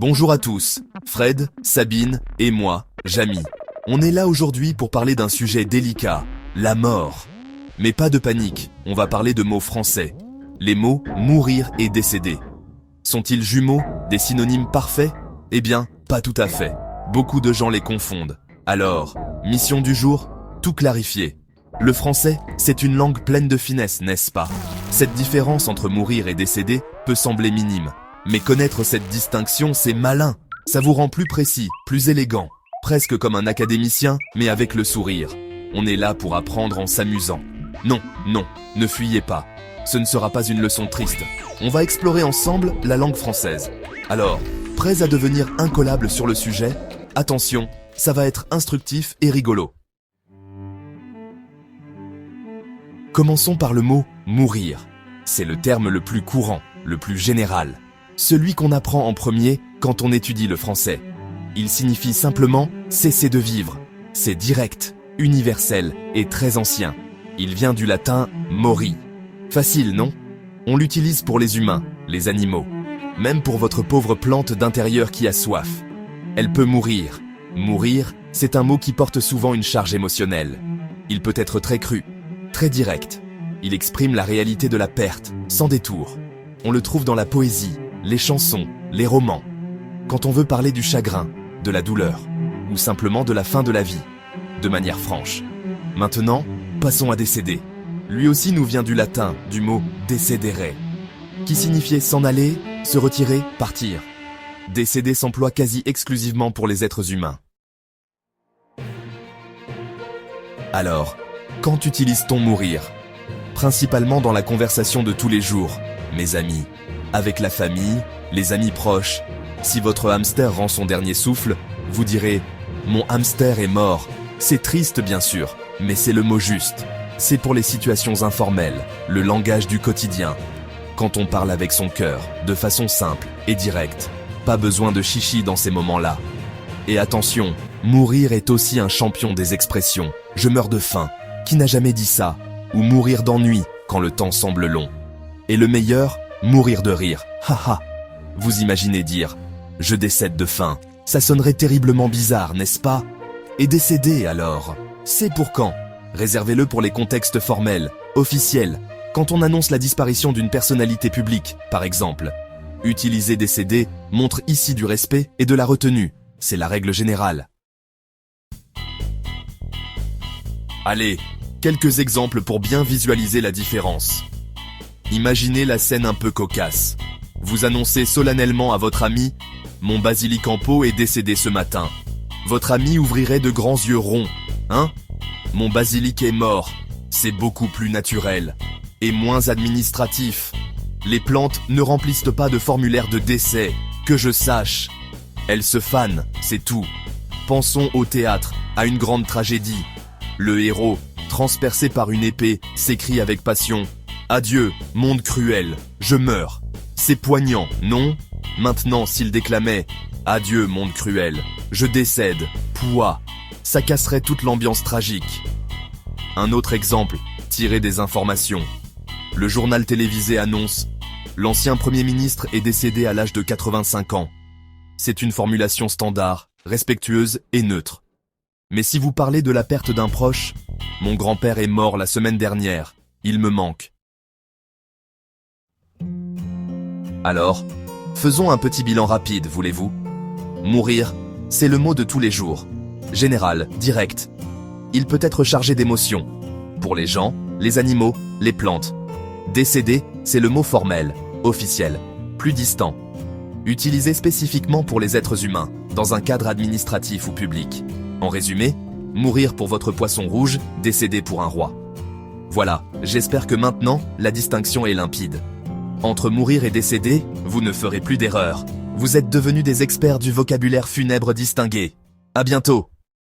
Bonjour à tous, Fred, Sabine et moi, Jamy. On est là aujourd'hui pour parler d'un sujet délicat, la mort. Mais pas de panique, on va parler de mots français. Les mots « mourir » et « décéder ». Sont-ils jumeaux, des synonymes parfaits? Eh bien, pas tout à fait. Beaucoup de gens les confondent. Alors, mission du jour, tout clarifier. Le français, c'est une langue pleine de finesse, n'est-ce pas? Cette différence entre mourir et décéder peut sembler minime. Mais connaître cette distinction, c'est malin. Ça vous rend plus précis, plus élégant. Presque comme un académicien, mais avec le sourire. On est là pour apprendre en s'amusant. Non, ne fuyez pas. Ce ne sera pas une leçon triste. On va explorer ensemble la langue française. Alors, prêts à devenir incollables sur le sujet? Attention, ça va être instructif et rigolo. Commençons par le mot « mourir ». C'est le terme le plus courant, le plus général. Celui qu'on apprend en premier quand on étudie le français. Il signifie simplement « cesser de vivre ». C'est direct, universel et très ancien. Il vient du latin « mori ». Facile, non? On l'utilise pour les humains, les animaux. Même pour votre pauvre plante d'intérieur qui a soif. Elle peut mourir. Mourir, c'est un mot qui porte souvent une charge émotionnelle. Il peut être très cru, très direct. Il exprime la réalité de la perte, sans détour. On le trouve dans la poésie, les chansons, les romans. Quand on veut parler du chagrin, de la douleur, ou simplement de la fin de la vie, de manière franche. Maintenant, passons à décéder. Lui aussi nous vient du latin, du mot « décédere », qui signifiait s'en aller, se retirer, partir. Décéder s'emploie quasi exclusivement pour les êtres humains. Alors, quand utilise-t-on mourir? Principalement dans la conversation de tous les jours, mes amis, avec la famille, les amis proches. Si votre hamster rend son dernier souffle, vous direz « Mon hamster est mort ». C'est triste bien sûr, mais c'est le mot juste. C'est pour les situations informelles, le langage du quotidien. Quand on parle avec son cœur, de façon simple et directe. Pas besoin de chichi dans ces moments-là. Et attention, mourir est aussi un champion des expressions. Je meurs de faim. Qui n'a jamais dit ça? Ou mourir d'ennui quand le temps semble long. Et le meilleur, mourir de rire. Haha. Vous imaginez dire « Je décède de faim ». Ça sonnerait terriblement bizarre, n'est-ce pas? Et décéder alors? C'est pour quand? Réservez-le pour les contextes formels, officiels, quand on annonce la disparition d'une personnalité publique, par exemple. Utiliser décéder montre ici du respect et de la retenue. C'est la règle générale. Allez, quelques exemples pour bien visualiser la différence. Imaginez la scène un peu cocasse. Vous annoncez solennellement à votre ami « Mon basilic en pot est décédé ce matin ». Votre ami ouvrirait de grands yeux ronds. Hein? Mon basilic est mort. C'est beaucoup plus naturel. Et moins administratif. Les plantes ne remplissent pas de formulaire de décès, que je sache. Elles se fanent, c'est tout. Pensons au théâtre, à une grande tragédie. Le héros, transpercé par une épée, s'écrie avec passion « Adieu, monde cruel, je meurs ». C'est poignant, non? Maintenant, s'il déclamait « Adieu, monde cruel, je décède, pouah », ça casserait toute l'ambiance tragique. Un autre exemple, tiré des informations. Le journal télévisé annonce « L'ancien Premier ministre est décédé à l'âge de 85 ans ». C'est une formulation standard, respectueuse et neutre. Mais si vous parlez de la perte d'un proche, « Mon grand-père est mort la semaine dernière, il me manque ». Alors, faisons un petit bilan rapide, voulez-vous? Mourir, c'est le mot de tous les jours. Général, direct. Il peut être chargé d'émotions. Pour les gens, les animaux, les plantes. Décéder, c'est le mot formel, officiel, plus distant. Utilisé spécifiquement pour les êtres humains, dans un cadre administratif ou public. En résumé, mourir pour votre poisson rouge, décéder pour un roi. Voilà, j'espère que maintenant, la distinction est limpide. Entre mourir et décéder, vous ne ferez plus d'erreur. Vous êtes devenus des experts du vocabulaire funèbre distingué. À bientôt!